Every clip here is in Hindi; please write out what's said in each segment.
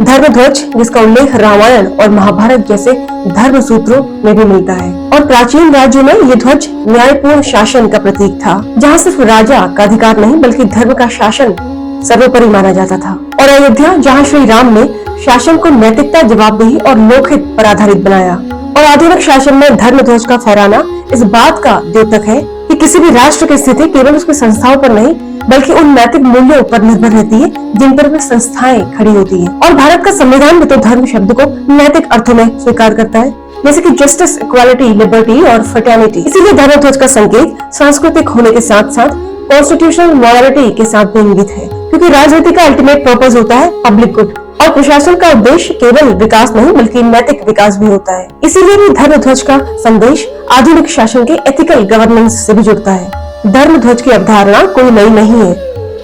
धर्म ध्वज, जिसका उल्लेख रामायण और महाभारत जैसे धर्म सूत्रों में भी मिलता है, और प्राचीन राज्यों में ये ध्वज न्यायपूर्ण शासन का प्रतीक था, जहाँ सिर्फ राजा का अधिकार नहीं बल्कि धर्म का शासन सर्वोपरि माना जाता था। और अयोध्या, जहाँ श्री राम ने शासन को नैतिकता, जवाबदेही और लोकहित पर आधारित बनाया। और आधुनिक शासन में धर्म ध्वज का फहराना इस बात का द्योतक है कि किसी भी राष्ट्र की स्थिति केवल उसकी संस्थाओं पर नहीं बल्कि उन नैतिक मूल्यों पर निर्भर रहती है जिन पर वे संस्थाएं खड़ी होती हैं। और भारत का संविधान भी तो धर्म शब्द को नैतिक अर्थों में स्वीकार करता है, जैसे कि जस्टिस, इक्वालिटी, लिबर्टी और फ्रेटर्निटी। इसीलिए धर्म ध्वज का संकेत सांस्कृतिक होने के साथ साथ कॉन्स्टिट्यूशनल मॉरलिटी के साथ भी इंगित है, क्योंकि राजनीति का अल्टीमेट पर्पस होता है पब्लिक गुड, और प्रशासन का उद्देश्य केवल विकास नहीं बल्कि नैतिक विकास भी होता है। इसीलिए भी धर्म ध्वज का संदेश आधुनिक शासन के एथिकल गवर्नेंस से भी जुड़ता है। धर्म ध्वज की अवधारणा कोई नई नहीं है,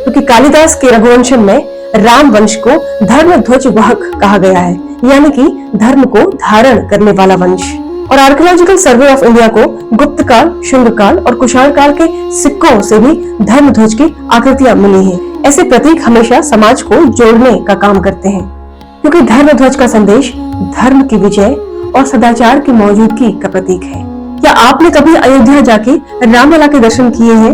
क्योंकि कालिदास के रघुवंशम में राम वंश को धर्म ध्वज वाहक कहा गया है, यानी कि धर्म को धारण करने वाला वंश। और आर्कियोलॉजिकल सर्वे ऑफ इंडिया को गुप्त काल, शुंग काल और कुषाण काल के सिक्कों से भी धर्म ध्वज की आकृतियां मिली हैं। ऐसे प्रतीक हमेशा समाज को जोड़ने का काम करते हैं, क्योंकि धर्म ध्वज का संदेश धर्म की विजय और सदाचार की मौजूदगी का प्रतीक है। क्या आपने कभी अयोध्या जाके रामलला के दर्शन किए हैं?